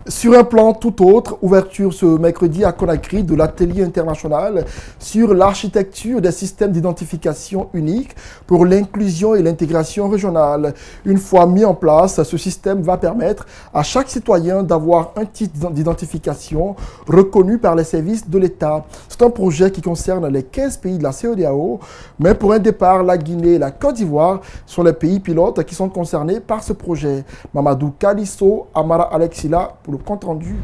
Sur un plan tout autre, ouverture ce mercredi à Conakry de l'atelier international sur l'architecture des systèmes d'identification uniques pour l'inclusion et l'intégration régionale. Une fois mis en place, ce système va permettre à chaque citoyen d'avoir un titre d'identification reconnu par les services de l'État. C'est un projet qui concerne les 15 pays de la CEDEAO, mais pour un départ, la Guinée et la Côte d'Ivoire sont les pays pilotes qui sont concernés par ce projet. Mamadou Kalisso, Amara Alexila pour le compte rendu.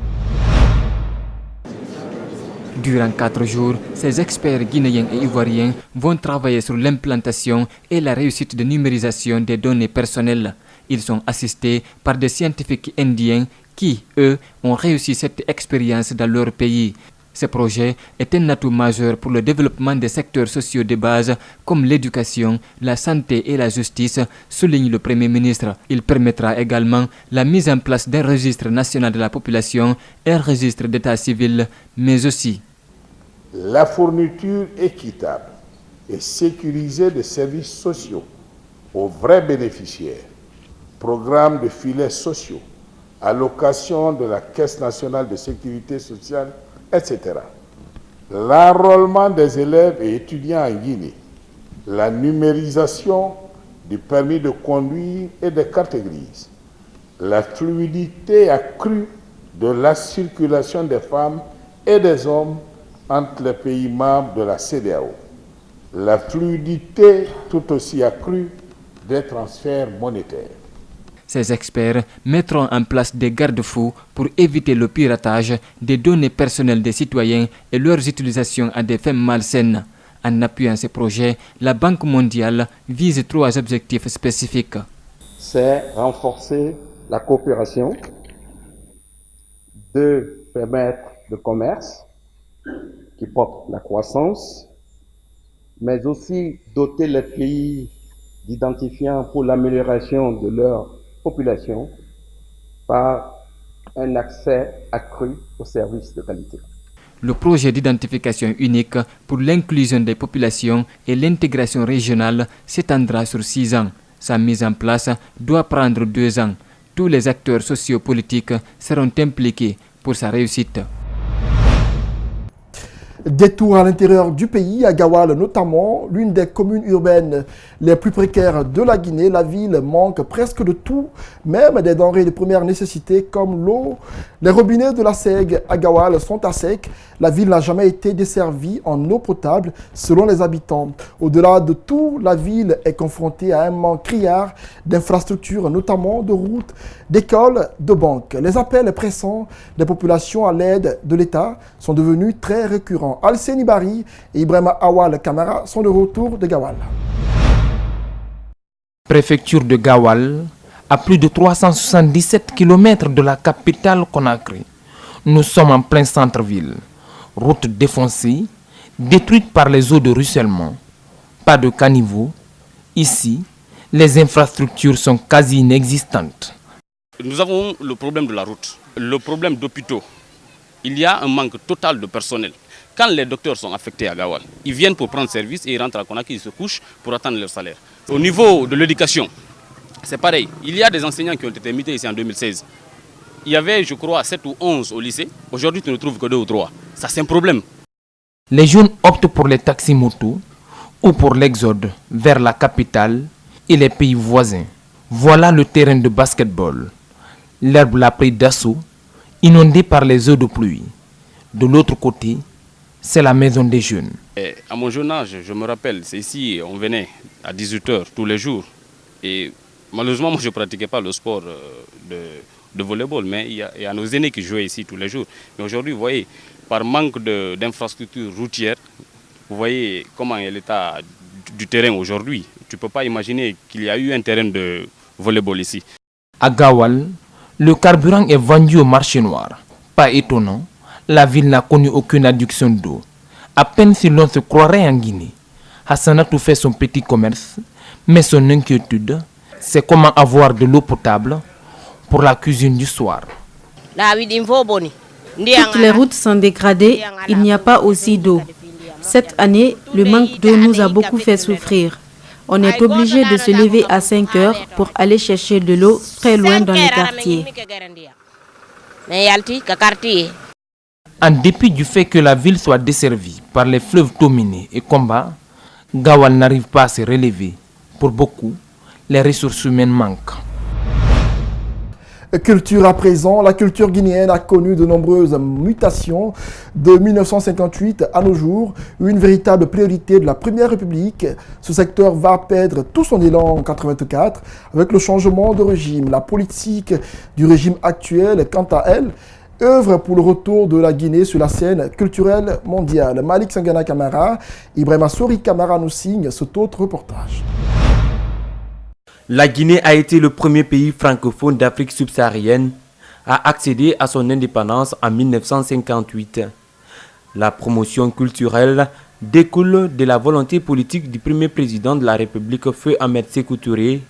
Durant 4 jours, ces experts guinéens et ivoiriens vont travailler sur l'implantation et la réussite de numérisation des données personnelles. Ils sont assistés par des scientifiques indiens qui, eux, ont réussi cette expérience dans leur pays. Ce projet est un atout majeur pour le développement des secteurs sociaux de base comme l'éducation, la santé et la justice, souligne le Premier ministre. Il permettra également la mise en place d'un registre national de la population et un registre d'état civil, mais aussi la fourniture équitable et sécurisée des services sociaux aux vrais bénéficiaires, programmes de filets sociaux, allocation de la Caisse nationale de sécurité sociale, etc. L'enrôlement des élèves et étudiants en Guinée, la numérisation du permis de conduire et des cartes grises, la fluidité accrue de la circulation des femmes et des hommes entre les pays membres de la CEDEAO, la fluidité tout aussi accrue des transferts monétaires. Ces experts mettront en place des garde-fous pour éviter le piratage des données personnelles des citoyens et leur utilisation à des fins malsaines. En appuyant ces projets, la Banque mondiale vise 3 objectifs spécifiques. C'est renforcer la coopération, 2, permettre le commerce qui porte la croissance, mais aussi doter les pays d'identifiants pour l'amélioration de leur population par un accès accru aux services de qualité. Le projet d'identification unique pour l'inclusion des populations et l'intégration régionale s'étendra sur 6 ans. Sa mise en place doit prendre 2 ans. Tous les acteurs sociopolitiques seront impliqués pour sa réussite. Détour à l'intérieur du pays, à Gawal notamment, l'une des communes urbaines les plus précaires de la Guinée, la ville manque presque de tout, même des denrées de première nécessité comme l'eau. Les robinets de la SEG à Gawal sont à sec. La ville n'a jamais été desservie en eau potable selon les habitants. Au-delà de tout, la ville est confrontée à un manque criard d'infrastructures, notamment de routes, d'écoles, de banques. Les appels pressants des populations à l'aide de l'État sont devenus très récurrents. Alceni Bari et Ibrahima Awal Kamara sont de retour de Gawal. Préfecture de Gawal, à plus de 377 km de la capitale Conakry. Nous sommes en plein centre-ville. Route défoncée, détruite par les eaux de ruissellement. Pas de caniveau. Ici, les infrastructures sont quasi inexistantes. Nous avons le problème de la route, le problème d'hôpitaux. Il y a un manque total de personnel. Quand les docteurs sont affectés à Gawal, ils viennent pour prendre service et ils rentrent à Conakry, ils se couchent pour attendre leur salaire. Au niveau de l'éducation, c'est pareil. Il y a des enseignants qui ont été mutés ici en 2016. Il y avait, je crois, 7 ou 11 au lycée. Aujourd'hui, tu ne trouves que 2 ou 3. Ça, c'est un problème. Les jeunes optent pour les taxis-motos ou pour l'exode vers la capitale et les pays voisins. Voilà le terrain de basketball. L'herbe l'a pris d'assaut, inondé par les eaux de pluie. De l'autre côté, c'est la maison des jeunes. Et à mon jeune âge, je me rappelle, c'est ici, on venait à 18h tous les jours. Et malheureusement, moi, je ne pratiquais pas le sport de volleyball, mais il y a nos aînés qui jouaient ici tous les jours. Mais aujourd'hui, vous voyez, par manque d'infrastructures routières, vous voyez comment est l'état du terrain aujourd'hui. Tu ne peux pas imaginer qu'il y a eu un terrain de volleyball ici. À Gawal, le carburant est vendu au marché noir. Pas étonnant, la ville n'a connu aucune adduction d'eau. À peine si l'on se croirait en Guinée. Hassanatou fait son petit commerce, mais son inquiétude, c'est comment avoir de l'eau potable pour la cuisine du soir. Toutes les routes sont dégradées, il n'y a pas aussi d'eau. Cette année, le manque d'eau nous a beaucoup fait souffrir. On est obligé de se lever à 5 heures pour aller chercher de l'eau très loin dans les quartiers. En dépit du fait que la ville soit desservie par les fleuves Tomini et Komba, Gawal n'arrive pas à se relever. Pour beaucoup, les ressources humaines manquent. Culture à présent, la culture guinéenne a connu de nombreuses mutations de 1958 à nos jours, une véritable priorité de la Première République. Ce secteur va perdre tout son élan en 1984 avec le changement de régime. La politique du régime actuel, quant à elle, œuvre pour le retour de la Guinée sur la scène culturelle mondiale. Malik Sangana Camara, Ibrahima Sori Camara nous signe cet autre reportage. La Guinée a été le premier pays francophone d'Afrique subsaharienne à accéder à son indépendance en 1958. La promotion culturelle découle de la volonté politique du premier président de la République, Feu Ahmed Sékou Touré,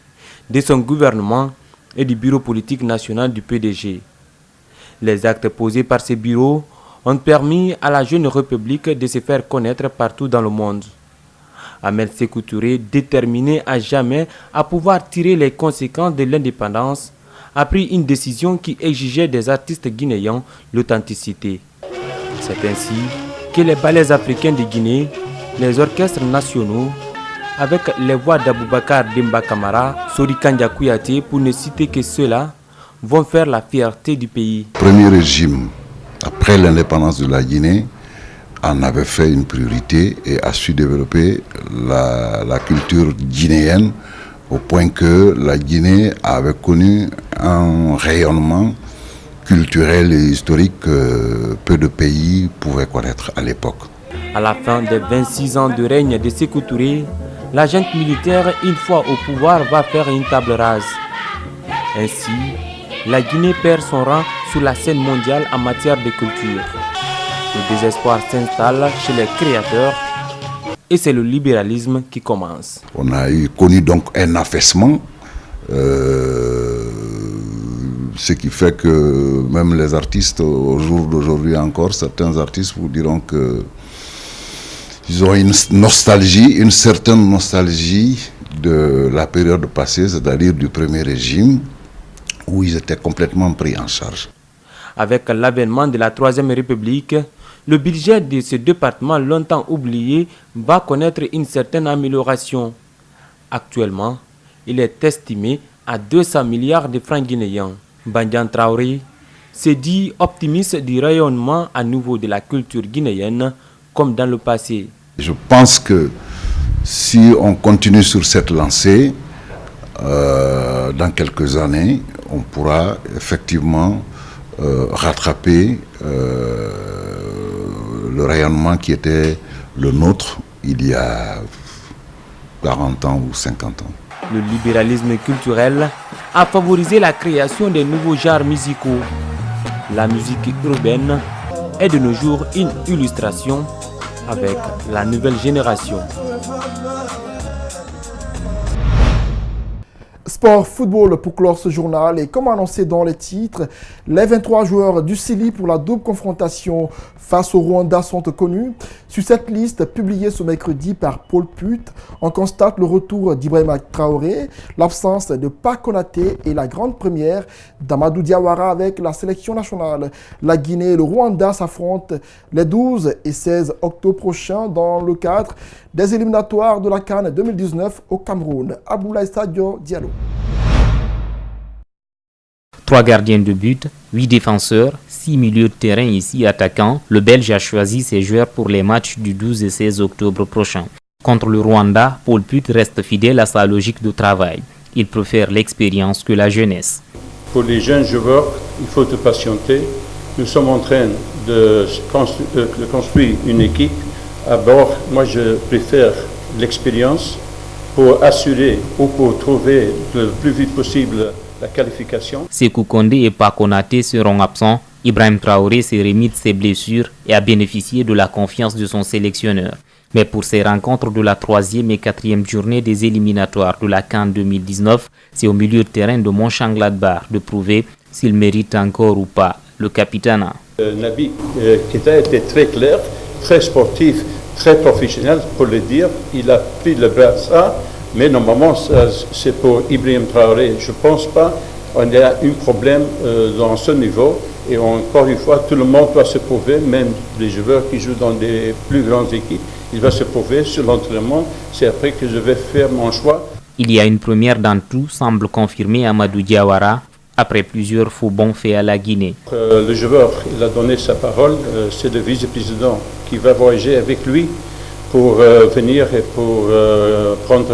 de son gouvernement et du bureau politique national du PDG. Les actes posés par ces bureaux ont permis à la jeune République de se faire connaître partout dans le monde. Ahmed Sékou Touré, déterminé à jamais à pouvoir tirer les conséquences de l'indépendance, a pris une décision qui exigeait des artistes guinéens l'authenticité. C'est ainsi que les ballets africains de Guinée, les orchestres nationaux, avec les voix d'Aboubacar Demba Camara, Sori Kandja Kouyaté, pour ne citer que ceux-là, vont faire la fierté du pays. Le premier régime, après l'indépendance de la Guinée, en avait fait une priorité et a su développer la culture guinéenne au point que la Guinée avait connu un rayonnement culturel et historique que peu de pays pouvaient connaître à l'époque. À la fin des 26 ans de règne de Sékou Touré, la junte militaire, une fois au pouvoir, va faire une table rase. Ainsi, la Guinée perd son rang sur la scène mondiale en matière de culture. Le désespoir s'installe chez les créateurs et c'est le libéralisme qui commence. On a connu donc un affaissement, ce qui fait que même les artistes, au jour d'aujourd'hui encore, certains artistes vous diront que ils ont une nostalgie, une certaine nostalgie de la période passée, c'est-à-dire du premier régime, où ils étaient complètement pris en charge. Avec l'avènement de la Troisième République, le budget de ce département longtemps oublié va connaître une certaine amélioration. Actuellement, il est estimé à 200 milliards de francs guinéens. Bandian Traoré se dit optimiste du rayonnement à nouveau de la culture guinéenne comme dans le passé. Je pense que si on continue sur cette lancée, dans quelques années, on pourra effectivement rattraper le rayonnement qui était le nôtre il y a 40 ans ou 50 ans. Le libéralisme culturel a favorisé la création de nouveaux genres musicaux. La musique urbaine est de nos jours une illustration avec la nouvelle génération. Sport, football pour clore ce journal et comme annoncé dans les titres, les 23 joueurs du Sili pour la double confrontation face au Rwanda sont connus. Sur cette liste publiée ce mercredi par Paul Put, on constate le retour d'Ibrahima Traoré, l'absence de Pak Konaté et la grande première d'Amadou Diawara avec la sélection nationale. La Guinée et le Rwanda s'affrontent les 12 et 16 octobre prochains dans le cadre des éliminatoires de la CAN 2019 au Cameroun. Aboulaye Sadio Diallo. 3 gardiens de but, 8 défenseurs, 6 milieux de terrain et 6 attaquants. Le Belge a choisi ses joueurs pour les matchs du 12 et 16 octobre prochain. Contre le Rwanda, Paul Put reste fidèle à sa logique de travail. Il préfère l'expérience que la jeunesse. Pour les jeunes joueurs, il faut patienter. Nous sommes en train de construire une équipe. D'abord, moi je préfère l'expérience pour assurer ou pour trouver le plus vite possible la qualification. Sékou Kondé et Pak Konaté seront absents. Ibrahim Traoré s'est remis de ses blessures et a bénéficié de la confiance de son sélectionneur. Mais pour ces rencontres de la 3e et 4e journée des éliminatoires de la CAN 2019, c'est au milieu de terrain de Mönchengladbach de prouver s'il mérite encore ou pas le capitana. Nabi Keita était très clair, très sportif, très professionnel pour le dire. Il a pris le brassard. Mais normalement, c'est pour Ibrahim Traoré. Je ne pense pas qu'on a un problème dans ce niveau. Et encore une fois, tout le monde doit se prouver, même les joueurs qui jouent dans des plus grandes équipes, ils vont se prouver sur l'entraînement. C'est après que je vais faire mon choix. Il y a une première dans tout, semble confirmer Amadou Diawara, après plusieurs faux bons faits à la Guinée. Le joueur, il a donné sa parole, c'est le vice-président qui va voyager avec lui pour venir et pour prendre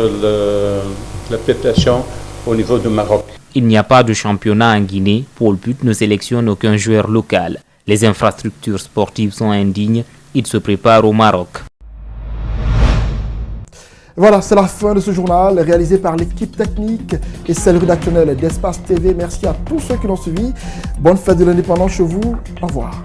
la prestation au niveau du Maroc. Il n'y a pas de championnat en Guinée. Paul But ne sélectionne aucun joueur local. Les infrastructures sportives sont indignes. Il se prépare au Maroc. Voilà, c'est la fin de ce journal réalisé par l'équipe technique et celle rédactionnelle d'Espace TV. Merci à tous ceux qui l'ont suivi. Bonne fête de l'indépendance chez vous. Au revoir.